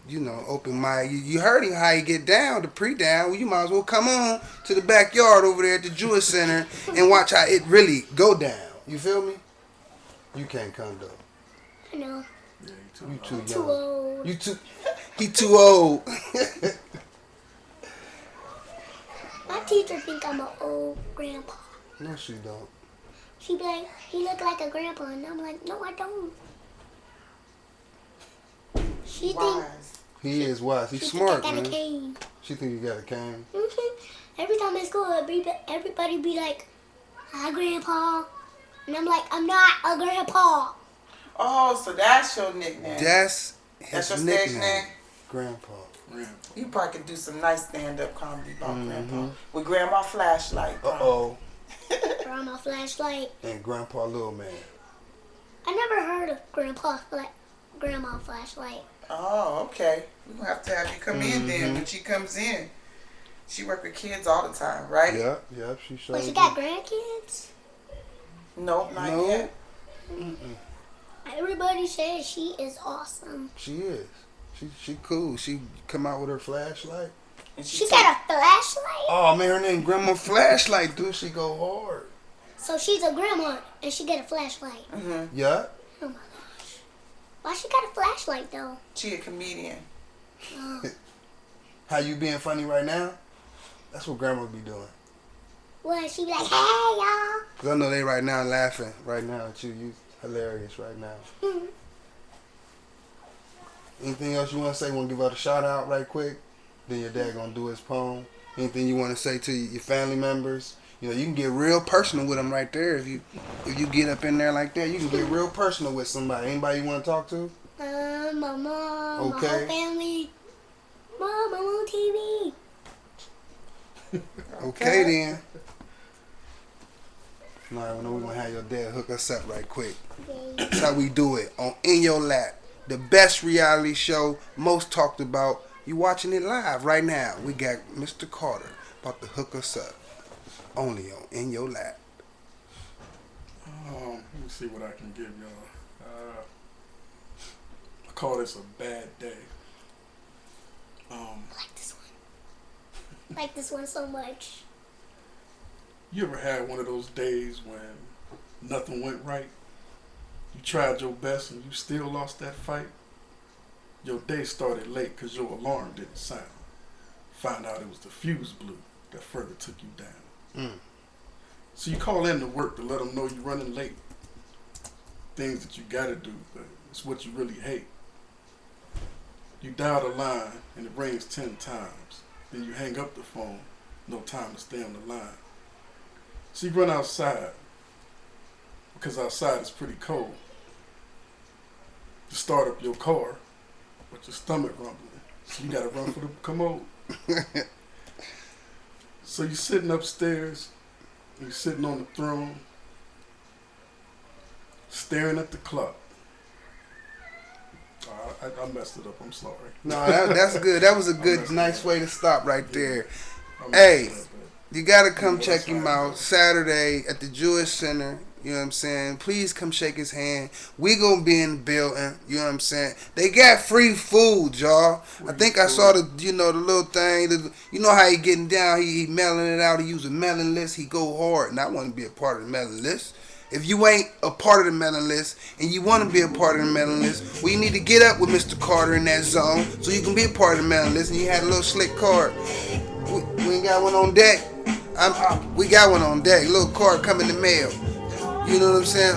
Speaker 1: Open mic. You heard him how he get down, the pre-down. Well, you might as well come on to the backyard over there at the Jewish Center and watch how it really go down. You feel me? You can't come, though.
Speaker 6: I know.
Speaker 5: Yeah,
Speaker 1: you too young.
Speaker 6: Too old.
Speaker 1: He too old.
Speaker 6: My teacher think I'm an old grandpa.
Speaker 1: No, she don't.
Speaker 6: She be like, he look like a grandpa, and I'm like, no, I don't. She think
Speaker 1: he is wise. He's smart,
Speaker 6: think I got
Speaker 1: man.
Speaker 6: a cane.
Speaker 1: She think you got a cane.
Speaker 6: Every time in school, everybody be like, hi, grandpa. And I'm like, I'm not a grandpa.
Speaker 2: Oh, so that's your nickname.
Speaker 1: That's
Speaker 2: your
Speaker 1: his
Speaker 2: stage
Speaker 1: nickname.
Speaker 2: name?
Speaker 1: Grandpa.
Speaker 2: You probably could do some nice stand-up comedy about Grandpa. With Grandma Flashlight.
Speaker 1: Uh-oh.
Speaker 6: Grandma Flashlight.
Speaker 1: And Grandpa Little Man.
Speaker 6: I never heard of Grandma Flashlight.
Speaker 2: Oh, okay. We're going to have you come in then. When she comes in, she work with kids all the time, right?
Speaker 1: Yeah, she shows.
Speaker 6: But she got grandkids?
Speaker 2: Nope, not yet.
Speaker 6: Everybody says she is awesome.
Speaker 1: She is. She cool. She come out with her flashlight.
Speaker 2: And
Speaker 6: she got a flashlight?
Speaker 1: Oh man, her name Grandma Flashlight, dude. She go hard.
Speaker 6: So she's a grandma and she got a flashlight.
Speaker 1: Yeah.
Speaker 6: Oh my gosh. Why she got a flashlight though?
Speaker 2: She a comedian.
Speaker 1: How you being funny right now? That's what Grandma be doing.
Speaker 6: What? She be like, hey y'all.
Speaker 1: Cause I know they right now laughing right now at you. You hilarious right now. Anything else you want to say? Want to give out a shout out right quick? Then your dad gonna do his poem. Anything you want to say to your family members? You know, you can get real personal with them right there. If you get up in there like that, you can get real personal with somebody. Anybody you want to talk to?
Speaker 6: My mom,
Speaker 1: Okay.
Speaker 6: my whole family. Mom, I'm on TV.
Speaker 1: Okay then. All right, well, we're going to have your dad hook us up right quick. That's how we do it on InYoLap. The best reality show, most talked about. You watching it live right now. We got Mr. Carter about to hook us up. Only on InYoLap.
Speaker 5: Let me see what I can give y'all. I call this a bad day.
Speaker 6: I like this one. I like this one so much.
Speaker 5: You ever had one of those days when nothing went right? You tried your best and you still lost that fight? Your day started late because your alarm didn't sound. Find out it was the fuse blew that further took you down. So you call in to work to let them know you're running late. Things that you gotta do, but it's what you really hate. You dial the line and it rings 10 times. Then you hang up the phone, no time to stay on the line. So you run outside, because outside it's pretty cold, to start up your car, but your stomach rumbling. So you gotta run for the commode. So you're sitting upstairs, you're sitting on the throne, staring at the clock. I messed it up, I'm sorry.
Speaker 1: No, that's good. That was a good, nice way to stop right there. Hey, you got to come check him out Saturday at the Jewish Center. You know what I'm saying? Please come shake his hand. We gonna be in the building. You know what I'm saying? They got free food, y'all. I think I saw the little thing. You know how he getting down? He mailing it out. He use a mailing list. He go hard, and I want to be a part of the mailing list. If you ain't a part of the mailing list and you want to be a part of the mailing list, well, you need to get up with Mr. Carter in that zone so you can be a part of the mailing list. And you had a little slick card. We ain't got one on deck. We got one on deck. Little card coming in the mail. You know what I'm saying?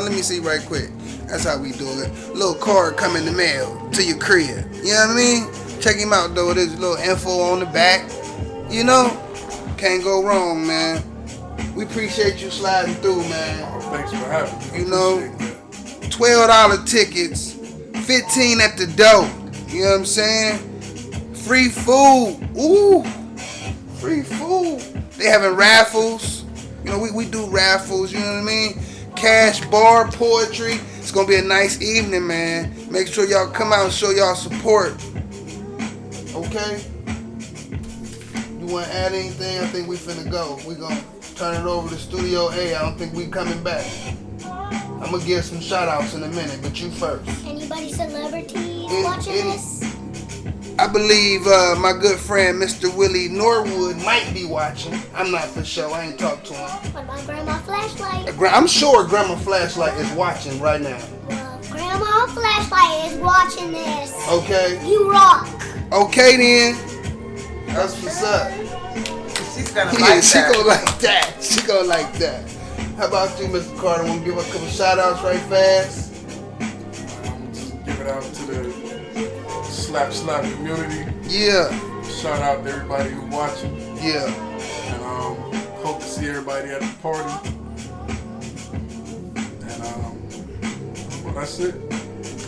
Speaker 1: Let me see right quick. That's how we do it. Little card come in the mail to your crib. You know what I mean? Check him out though. There's a little info on the back. You know? Can't go wrong, man. We appreciate you sliding through, man.
Speaker 5: Oh, thanks for having me.
Speaker 1: You know, $12 tickets, 15 at the door. You know what I'm saying? Free food. Ooh, free food. They having raffles. You know, we do raffles, you know what I mean? Cash bar, poetry. It's going to be a nice evening, man. Make sure y'all come out and show y'all support. Okay? You want to add anything? I think we finna go. We going to turn it over to Studio A. I don't think we coming back. I'm going to give some shout outs in a minute, but you first.
Speaker 6: Anybody celebrities watching this?
Speaker 1: I believe my good friend Mr. Willie Norwood might be watching. I'm not for sure. I ain't talked to him.
Speaker 6: What about Grandma Flashlight?
Speaker 1: I'm sure Grandma Flashlight is watching right now.
Speaker 6: Well, Grandma Flashlight is watching this.
Speaker 1: Okay.
Speaker 6: You rock.
Speaker 1: Okay then. That's what's up.
Speaker 2: She's gonna
Speaker 1: Yeah,
Speaker 2: like
Speaker 1: she
Speaker 2: that.
Speaker 1: gonna like that. She gonna like that. How about you, Mr. Carter? Want to give a couple shout outs right fast?
Speaker 5: Just give it out to the slap community.
Speaker 1: Yeah.
Speaker 5: Shout out to everybody who's watching.
Speaker 1: Yeah.
Speaker 5: And hope to see everybody at the party. And well, that's it.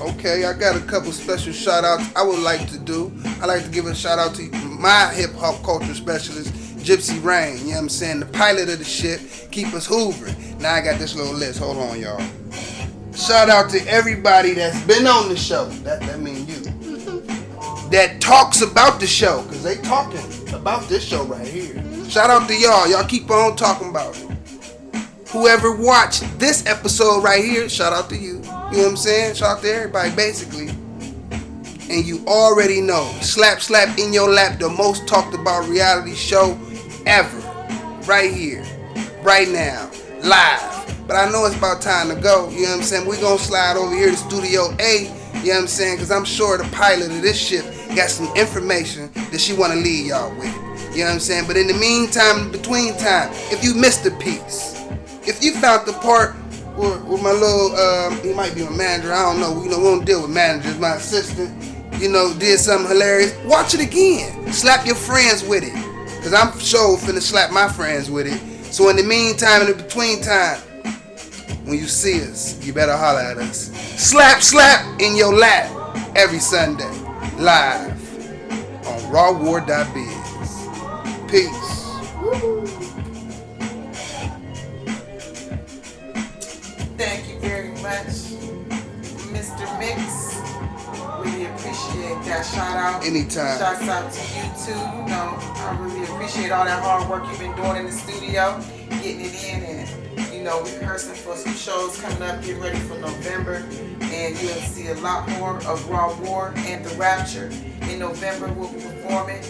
Speaker 1: Okay, I got a couple special shout outs I would like to do. I like to give a shout out to my hip hop culture specialist, Gypsy Rain. You know what I'm saying? The pilot of the ship, keep us hoovering. Now I got this little list. Hold on, y'all. Shout out to everybody that's been on the show. That means you. That talks about the show, because they talking about this show right here. Shout out to y'all. Y'all keep on talking about it. Whoever watched this episode right here, shout out to you. You know what I'm saying? Shout out to everybody, basically. And you already know, Slap InYoLap, the most talked about reality show ever. Right here. Right now. Live. But I know it's about time to go. You know what I'm saying? We're going to slide over here to Studio A. You know what I'm saying? Because I'm sure the pilot of this ship got some information that she want to leave y'all with. You know what I'm saying? But in the meantime, in between time, if you missed a piece, if you found the part where my little, he might be my manager, I don't know. You know, we don't deal with managers. My assistant, you know, did something hilarious. Watch it again. Slap your friends with it. Because I'm sure finna slap my friends with it. So in the meantime, in the between time, when you see us, you better holler at us. Slap, slap in your lap every Sunday. Live on rawwar.biz. Peace.
Speaker 2: Thank you very much, Mr. Mix. Really appreciate that shout out.
Speaker 1: Anytime.
Speaker 2: Shouts out to you too. You know, I really appreciate all that hard work you've been doing in the studio, getting it in, and you know, we're rehearsing for some shows coming up, getting ready for November, and you'll see a lot more of Raw War and The Rapture. In November, we'll be performing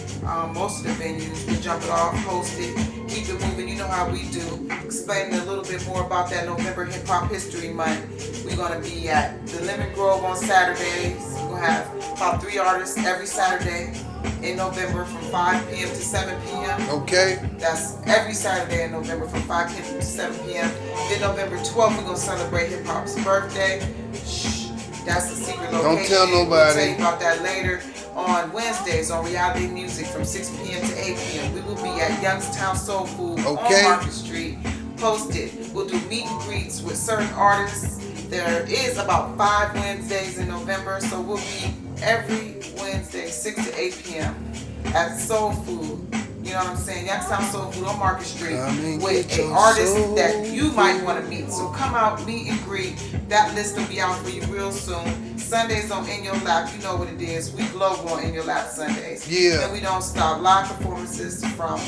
Speaker 2: most of the venues. We jump it off, host it, keep it moving. You know how we do. Explaining a little bit more about that November Hip Hop History Month. We're going to be at the Lemon Grove on Saturdays. We're going to have about 3 artists every Saturday in November from 5 p.m. to 7 p.m.
Speaker 1: Okay.
Speaker 2: That's every Saturday in November from 5 p.m. to 7 p.m. Then November 12th, we're going to celebrate Hip Hop's birthday. Shh, that's a secret location.
Speaker 1: Don't tell nobody.
Speaker 2: We'll tell you about that later. On Wednesdays on Reality Music from 6 p.m. to 8 p.m. We will be at Youngstown Soul Food on Market Street. Posted. We'll do meet and greets with certain artists. There is about 5 Wednesdays in November, so we'll be every Wednesday 6 to 8 p.m. at Soul Food. You know what I'm saying? Youngstown Soul Food on Market Street with an artist that you might want to meet. So come out, meet and greet. That list will be out for you real soon. Sundays on InYoLap, you know what it is. We global on InYoLap Sundays.
Speaker 1: Yeah.
Speaker 2: And we don't stop. Live performances from,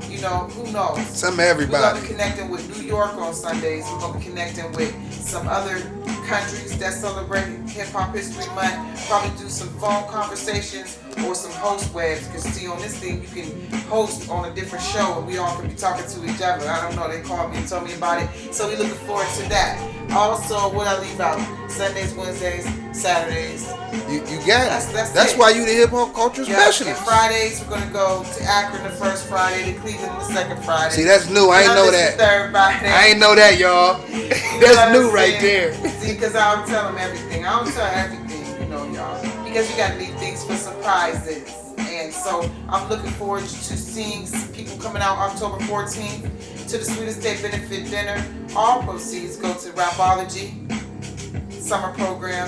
Speaker 2: you know, who knows?
Speaker 1: Some everybody.
Speaker 2: We're going to be connecting with New York on Sundays. We're going to be connecting with some other countries that celebrate Hip Hop History Month. Probably do some phone conversations or some host webs. Because see, on this thing, you can host on a different show and we all can be talking to each other. I don't know, they called me and told me about it. So we're looking forward to that. Also, what I leave out, Sundays, Wednesdays, Saturdays.
Speaker 1: You got it. That's why you the hip hop culture specialist.
Speaker 2: And Fridays, we're going to go to Akron the first Friday, to Cleveland the second Friday.
Speaker 1: See, that's new. I ain't know that.
Speaker 2: Third Friday.
Speaker 1: I ain't know that, y'all. That's new right there.
Speaker 2: See, because I don't tell them everything. I don't tell everything, you know, y'all. Because you got to leave things for surprises. And so I'm looking forward to seeing people coming out October 14th to the Sweetest Day Benefit Dinner. All proceeds go to Rapology summer program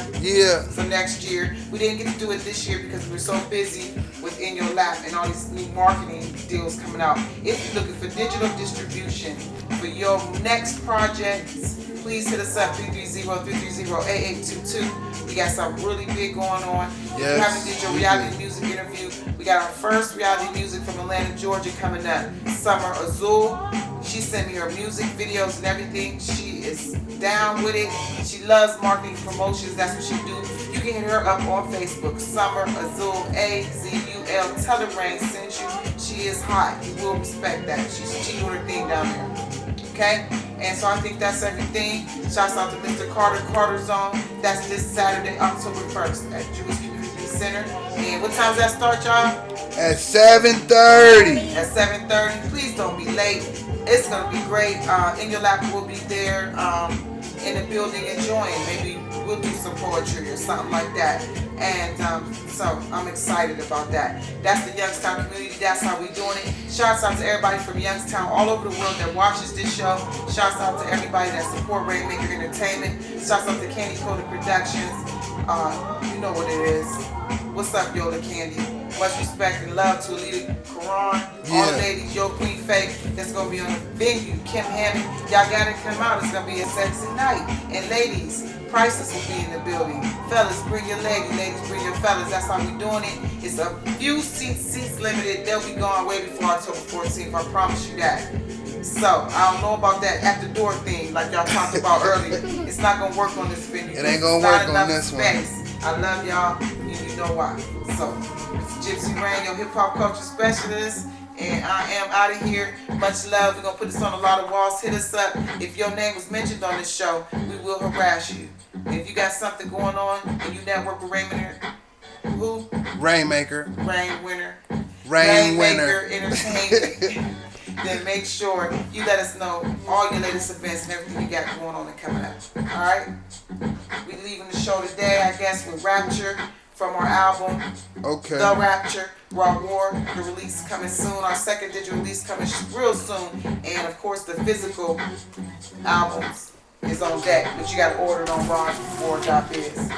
Speaker 2: for next year. We didn't get to do it this year because we were so busy with InYoLap and all these new marketing deals coming out. If you're looking for digital distribution for your next projects, please hit us up 330-330-8822. We got something really big going on. If you haven't did your reality music interview, we got our first reality music from Atlanta, Georgia coming up. Summer Azul. She sent me her music videos and everything. She is down with it. She loves marketing promotions. That's what she do. You can hit her up on Facebook. Summer Azul, A-Z-U-L. Tell her Rain sent you. She is hot. You will respect that. She's doing her thing down there. Okay? And so I think that's everything. Shouts out to Mr. Carter, Carter Zone. That's this Saturday, October 1st at Jewish Community Center. And what time does that start, y'all?
Speaker 1: At 7:30.
Speaker 2: At 7:30. Please don't be late. It's going to be great. InYoLap will be there in the building enjoying. Maybe we'll do some poetry or something like that. And so I'm excited about that. That's the Youngstown community. That's how we doing it. Shouts out to everybody from Youngstown all over the world that watches this show. Shouts out to everybody that support Rainmaker Entertainment. Shouts out to Candy Coated Productions. You know what it is. What's up, Yola Candy? Much respect and love to Alita Quran, all the ladies, Yo Queen Faith, that's going to be on the venue, Kim Hammond. Y'all got to come out. It's going to be a sexy night. And ladies, prices will be in the building. Fellas, bring your ladies. Ladies, bring your fellas. That's how we doing it. It's a few seats limited. They'll be gone way before October 14th. I promise you that. So, I don't know about that at the door thing like y'all talked about earlier. It's not going to work on this venue.
Speaker 1: It ain't going to work on this
Speaker 2: space.
Speaker 1: one.
Speaker 2: I love y'all, and you know why. So, it's Gypsy Rain, your hip-hop culture specialist, and I am out of here. Much love. We're going to put this on a lot of walls. Hit us up. If your name was mentioned on this show, we will harass you. If you got something going on and you network with Rainmaker, who?
Speaker 1: Rainmaker.
Speaker 2: Rainmaker
Speaker 1: Entertainment.
Speaker 2: Then make sure you let us know all your latest events and everything you got going on and coming up. Alright? We leaving the show today, I guess, with Rapture from our album.
Speaker 1: Okay.
Speaker 2: The Rapture, Raw War, the release coming soon. Our second digital release coming real soon. And of course the physical albums is on deck, but you gotta order it on rawwar.biz.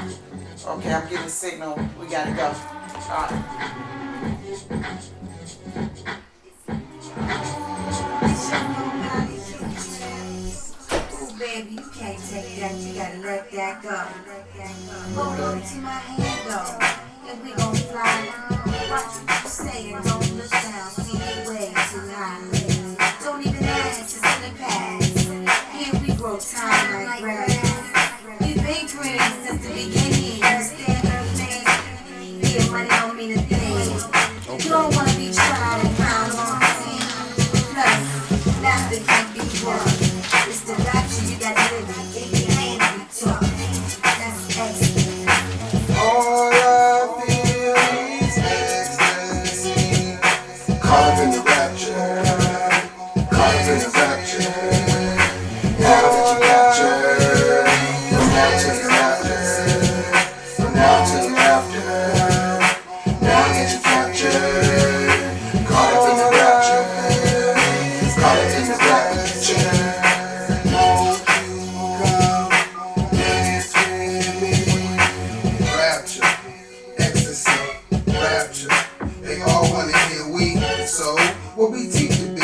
Speaker 2: Okay, I'm getting the signal. We gotta go. Alright.
Speaker 9: Baby, you can't take that, you gotta let that go. Hold on to my hand though, and we gon' fly. Watch what you say and don't look down, see me way too high. Don't even ask, it's in the past. Here we grow time like grass. We've been green since the beginning, understand everything. Yeah, money don't mean a thing. You don't wanna be tried and found on scene. Plus, nothing can be won. It's the rapture, you gotta live it. It can't be taught. That's excellent.
Speaker 1: All I feel is ecstasy. Caught up in the rapture. Caught up in the rapture. Now that you captured. From now to the after. From now to the after. Now that you captured. Caught up in the rapture. Caught up in the rapture. What we teach to be,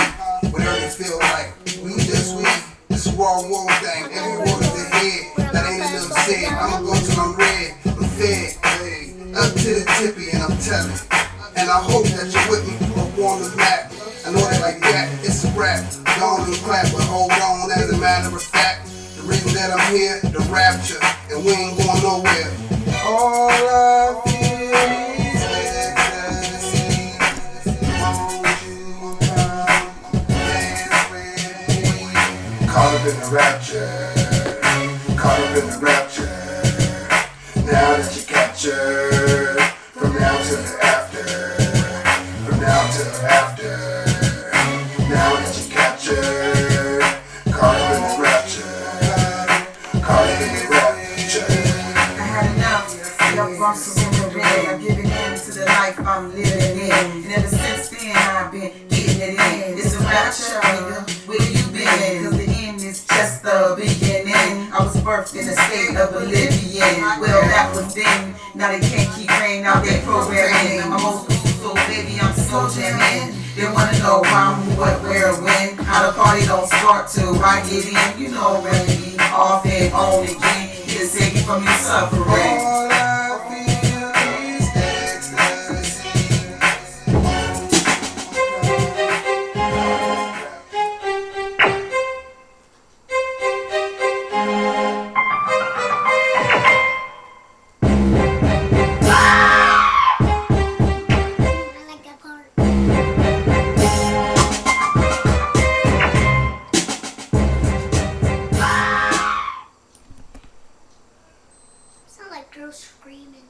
Speaker 1: whatever it feel like, we just we. This raw war thing, every word is the head, that ain't enough said. I'ma go till I'm red, I'm fed, hey, up to the tippy, and I'm telling. And I hope that you're with me, or on the map. I know that like that, it's a rap. Don't and clap, but hold on, as a matter of fact. The reason that I'm here, the rapture, and we ain't going nowhere. All I feel is ecstasy. Caught up in the rapture, caught up in the rapture. Now that you captured, from now to the after, from now to the after. Now that you captured, caught up in the rapture, caught up in the rapture.
Speaker 2: I had enough. Y'all bumps in the bed. I'm giving in to the life I'm living in. And ever since then I've been getting it in. It's a rapture, nigga. Where you been? Cause the end is just the beginning. I was birthed in a state of oblivion. Well, that was then. Now they can't keep rain out their programming. I'm old school, so baby, I'm so jamming. They wanna know why, who, what, where, when. How the party don't start till I get in. You know already. Off and on again. Here to save you from your suffering.
Speaker 1: All I feel is ecstasy.
Speaker 6: Sound like girls screaming.